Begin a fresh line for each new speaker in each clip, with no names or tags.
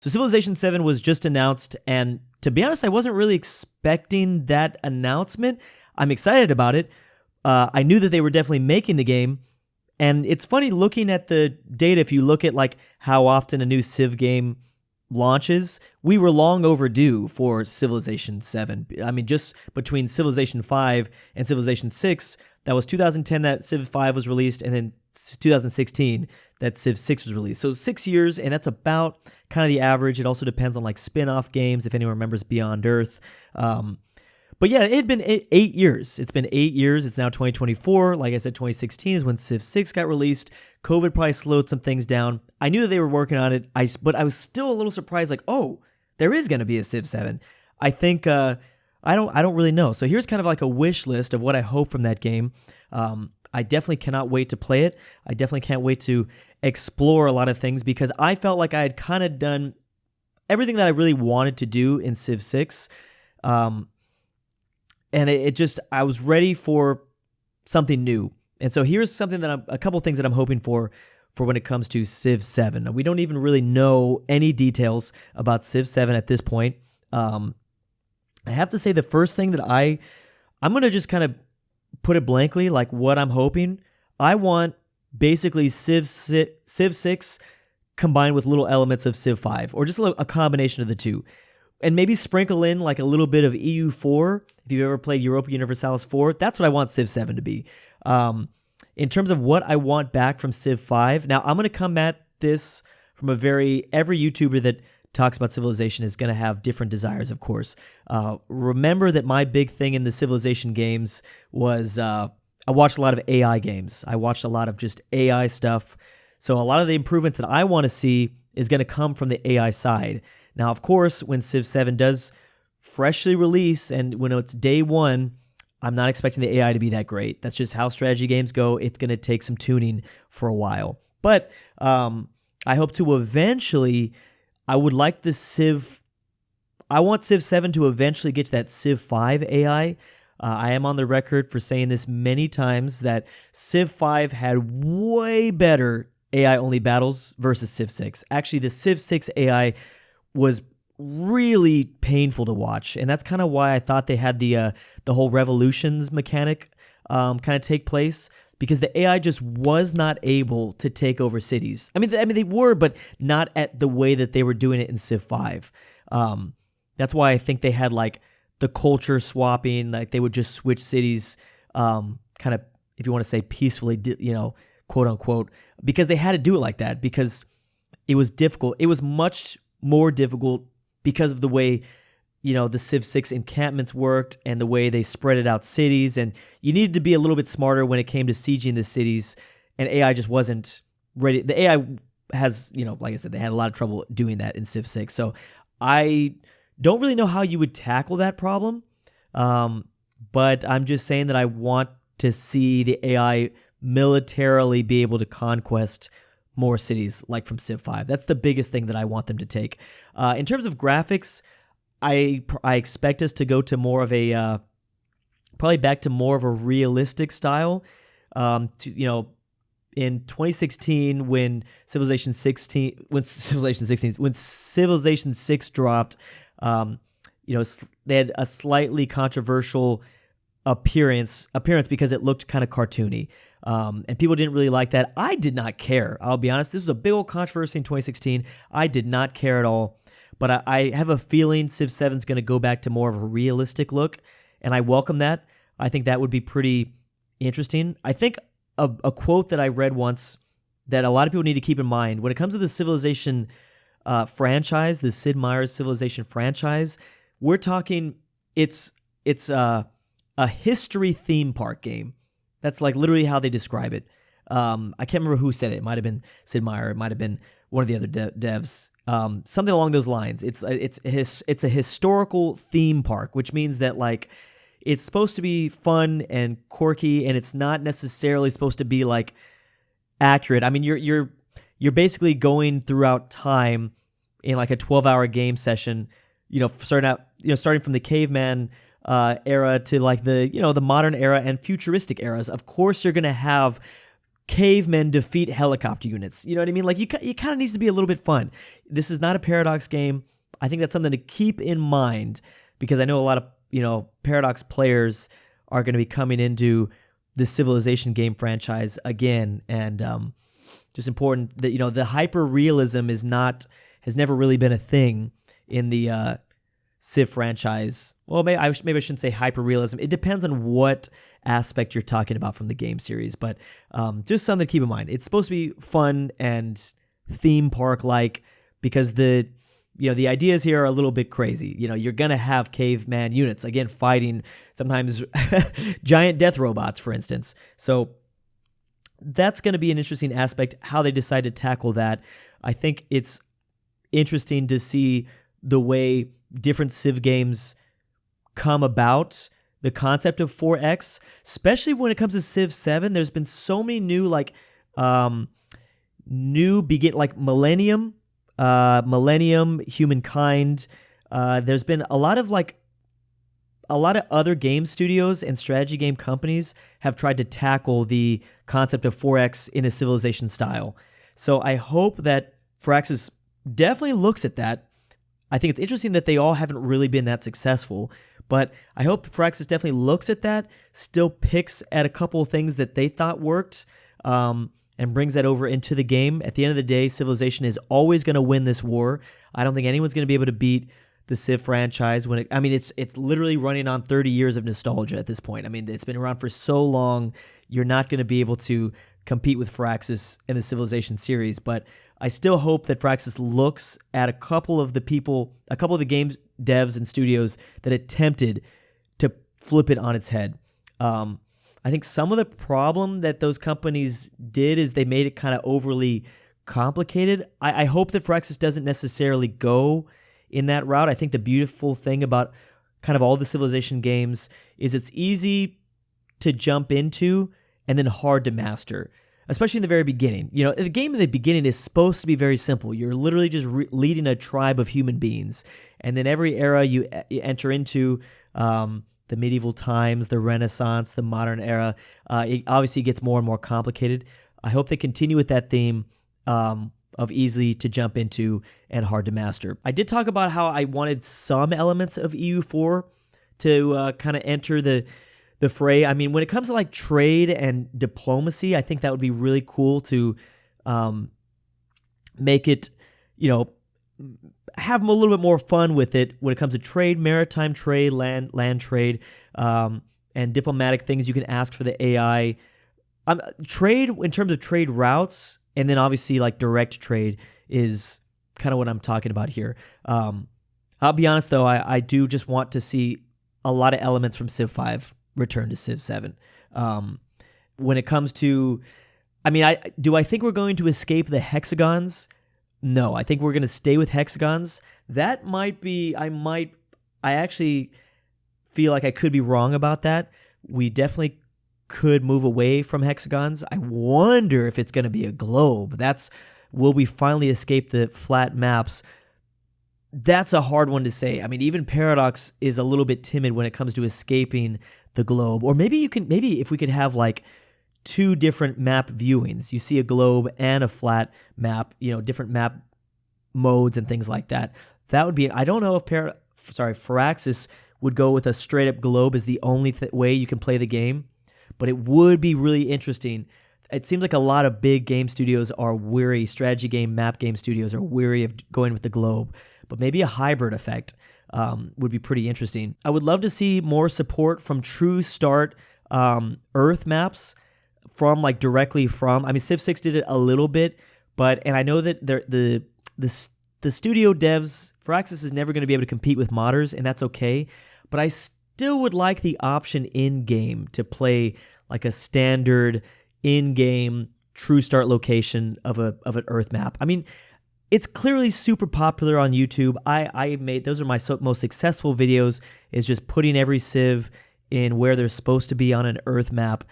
So Civilization 7 was just announced, and to be honest, I wasn't really expecting that announcement. I'm excited about it. I knew that they were definitely making the game, and it's funny looking at the data. If you look at like how often a new Civ game launches, we were long overdue for Civilization 7. I mean, just between Civilization 5 and Civilization 6, that was 2010 that Civ 5 was released, and then 2016 that Civ 6 was released. So 6 years, and that's about kind of the average. It also depends on like spin-off games, if anyone remembers Beyond Earth. But yeah, it had been 8 years. It's been 8 years. It's now 2024. Like I said, 2016 is when Civ 6 got released. COVID probably slowed some things down. I knew that they were working on it, but I was still a little surprised, like, oh, there is going to be a Civ 7. I think, I don't really know. So here's kind of like a wish list of what I hope from that game. I definitely cannot wait to play it. I definitely can't wait to explore a lot of things because I felt like I had kind of done everything that I really wanted to do in Civ 6. And it just, I was ready for something new. And so here's something that a couple things that I'm hoping for when it comes to Civ 7. Now, we don't even really know any details about Civ 7 at this point. I have to say the first thing that I'm going to just kind of put it blankly, like what I'm hoping. I want basically Civ 6 combined with little elements of Civ 5, or just a combination of the two. And maybe sprinkle in like a little bit of EU4. If you've ever played Europa Universalis 4, that's what I want Civ 7 to be. In terms of what I want back from Civ 5, now I'm going to come at this from every YouTuber that talks about Civilization is going to have different desires, of course. Remember that my big thing in the Civilization games was I watched a lot of AI games. I watched a lot of just AI stuff. So a lot of the improvements that I want to see is going to come from the AI side. Now, of course, when Civ 7 does freshly release and when it's day one, I'm not expecting the AI to be that great. That's just how strategy games go. It's going to take some tuning for a while. But I hope to eventually, I would like I want Civ 7 to eventually get to that Civ 5 AI. I am on the record for saying this many times that Civ 5 had way better AI-only battles versus Civ 6. Actually, the Civ 6 AI was really painful to watch, and that's kind of why I thought they had the whole revolutions mechanic kind of take place, because the AI just was not able to take over cities. I mean they were, but not at the way that they were doing it in Civ 5. That's why I think they had like the culture swapping, like they would just switch cities, kind of, if you want to say peacefully, quote unquote, because they had to do it like that because it was difficult. It was much more difficult because of the way, the Civ 6 encampments worked and the way they spread it out cities, and you needed to be a little bit smarter when it came to sieging the cities, and AI just wasn't ready. The AI has, like I said, they had a lot of trouble doing that in Civ 6, so I don't really know how you would tackle that problem, but I'm just saying that I want to see the AI militarily be able to conquest more cities like from Civ 5. That's the biggest thing that I want them to take. In terms of graphics, I expect us to go to more of a probably back to more of a realistic style. In 2016 when Civilization 6 dropped, they had a slightly controversial appearance because it looked kind of cartoony. And people didn't really like that. I did not care. I'll be honest. This was a big old controversy in 2016. I did not care at all. But I have a feeling Civ 7 is going to go back to more of a realistic look, and I welcome that. I think that would be pretty interesting. I think a quote that I read once that a lot of people need to keep in mind when it comes to the Civilization franchise, the Sid Meier's Civilization franchise, we're talking it's a history theme park game. That's like literally how they describe it. I can't remember who said it. It might have been Sid Meier. It might have been one of the other devs. Something along those lines. It's a historical theme park, which means that like it's supposed to be fun and quirky, and it's not necessarily supposed to be like accurate. I mean, you're basically going throughout time in like a 12-hour game session. Starting from the caveman era to like the modern era and futuristic eras. Of course, you're gonna have cavemen defeat helicopter units. You know what I mean? Like, it kind of needs to be a little bit fun. This is not a Paradox game. I think that's something to keep in mind, because I know a lot of, Paradox players are going to be coming into the Civilization game franchise again, and just important that, the hyper realism has never really been a thing in the Civ franchise. Well, maybe I shouldn't say hyper realism. It depends on what aspect you're talking about from the game series, but just something to keep in mind. It's supposed to be fun and theme park like, because the ideas here are a little bit crazy. You're gonna have caveman units again fighting sometimes giant death robots, for instance. So that's going to be an interesting aspect, how they decide to tackle that. I think it's interesting to see the way different Civ games come about, the concept of 4X, especially when it comes to Civ 7. There's been so many new, like Millennium, Humankind. There's been a lot of other game studios and strategy game companies have tried to tackle the concept of 4X in a Civilization style. So I hope that Firaxis definitely looks at that. I think it's interesting that they all haven't really been that successful, but I hope Firaxis definitely looks at that, still picks at a couple of things that they thought worked, and brings that over into the game. At the end of the day, Civilization is always going to win this war. I don't think anyone's going to be able to beat the Civ franchise it's literally running on 30 years of nostalgia at this point. I mean, it's been around for so long. You're not going to be able to compete with Firaxis in the Civilization series, but I still hope that Firaxis looks at a couple of the game devs and studios that attempted to flip it on its head. I think some of the problem that those companies did is they made it kind of overly complicated. I hope that Firaxis doesn't necessarily go in that route. I think the beautiful thing about kind of all the Civilization games is it's easy to jump into and then hard to master, especially in the very beginning. The game in the beginning is supposed to be very simple. You're literally just leading a tribe of human beings, and then every era you enter into, the medieval times, the Renaissance, the modern era, it obviously gets more and more complicated. I hope they continue with that theme of easy to jump into and hard to master. I did talk about how I wanted some elements of EU4 to kind of enter the fray. I mean, when it comes to like trade and diplomacy, I think that would be really cool to make it, have a little bit more fun with it when it comes to trade, maritime trade, land trade, and diplomatic things you can ask for the AI. Trade, in terms of trade routes, and then obviously like direct trade is kind of what I'm talking about here. I'll be honest though, I do just want to see a lot of elements from Civ 5 return to Civ 7. When it comes to, I think we're going to escape the hexagons? No, I think we're going to stay with hexagons. That might be, I actually feel like I could be wrong about that. We definitely could move away from hexagons. I wonder if it's going to be a globe. Will we finally escape the flat maps? That's a hard one to say. I mean, even Paradox is a little bit timid when it comes to escaping the globe. Or maybe if we could have like two different map viewings. You see a globe and a flat map, different map modes and things like that. That would be, I don't know if Firaxis would go with a straight up globe as the only way you can play the game, but it would be really interesting. It seems like a lot of big game studios are weary, strategy game, map game studios are weary of going with the globe, but maybe a hybrid effect would be pretty interesting. I would love to see more support from true start Earth maps directly from. Civ 6 did it a little bit, and I know that the studio devs, Firaxis is never going to be able to compete with modders, and that's okay, but I still would like the option in-game to play like a standard in-game true start location of an Earth map. It's clearly super popular on YouTube. Those are my most successful videos, is just putting every Civ in where they're supposed to be on an Earth map.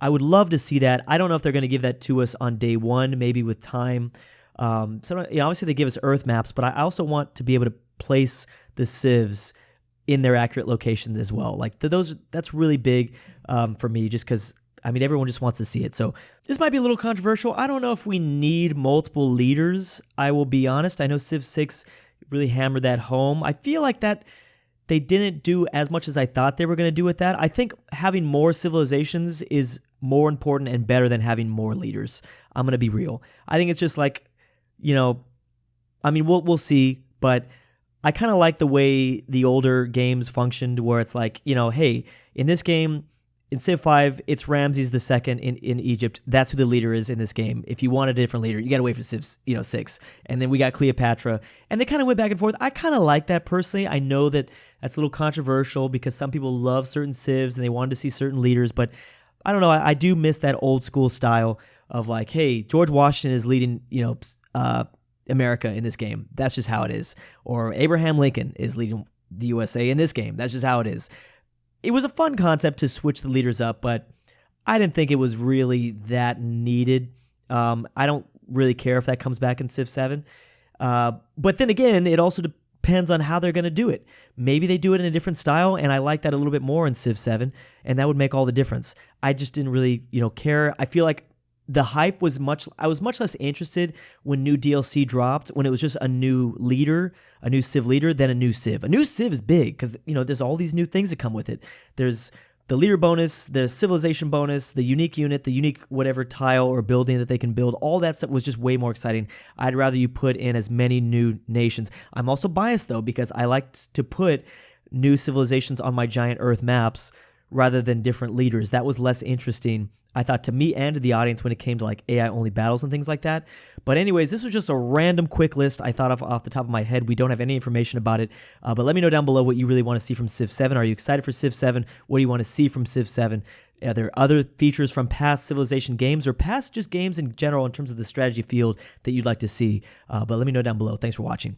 I would love to see that. I don't know if they're going to give that to us on day one, maybe with time. Obviously they give us Earth maps, but I also want to be able to place the Civs in their accurate locations as well. That's really big for me, just because I mean, everyone just wants to see it. So this might be a little controversial. I don't know if we need multiple leaders. I will be honest. I know Civ 6 really hammered that home. I feel like that they didn't do as much as I thought they were going to do with that. I think having more civilizations is more important and better than having more leaders. I'm going to be real. I think it's just like, I mean, we'll see, but I kind of like the way the older games functioned where it's like, hey, in this game, in Civ 5, it's Ramses II in Egypt. That's who the leader is in this game. If you want a different leader, you got to wait for Civ 6. And then we got Cleopatra. And they kind of went back and forth. I kind of like that personally. I know that that's a little controversial because some people love certain Civs and they wanted to see certain leaders. But I don't know. I do miss that old school style of like, hey, George Washington is leading, America in this game. That's just how it is. Or Abraham Lincoln is leading the USA in this game. That's just how it is. It was a fun concept to switch the leaders up, but I didn't think it was really that needed. I don't really care if that comes back in Civ 7. But then again, it also depends on how they're going to do it. Maybe they do it in a different style, and I like that a little bit more in Civ 7, and that would make all the difference. I just didn't really, care. I feel like the hype was I was much less interested when new DLC dropped, when it was just a new leader, a new Civ leader, than a new Civ. A new Civ is big because, there's all these new things that come with it. There's the leader bonus, the civilization bonus, the unique unit, the unique whatever tile or building that they can build. All that stuff was just way more exciting. I'd rather you put in as many new nations. I'm also biased though because I liked to put new civilizations on my giant Earth maps rather than different leaders. That was less interesting, I thought, to me and to the audience when it came to like AI-only battles and things like that. But anyways, this was just a random quick list I thought of off the top of my head. We don't have any information about it, but let me know down below what you really want to see from Civ 7. Are you excited for Civ 7? What do you want to see from Civ 7? Are there other features from past Civilization games or past just games in general in terms of the strategy field that you'd like to see? But let me know down below. Thanks for watching.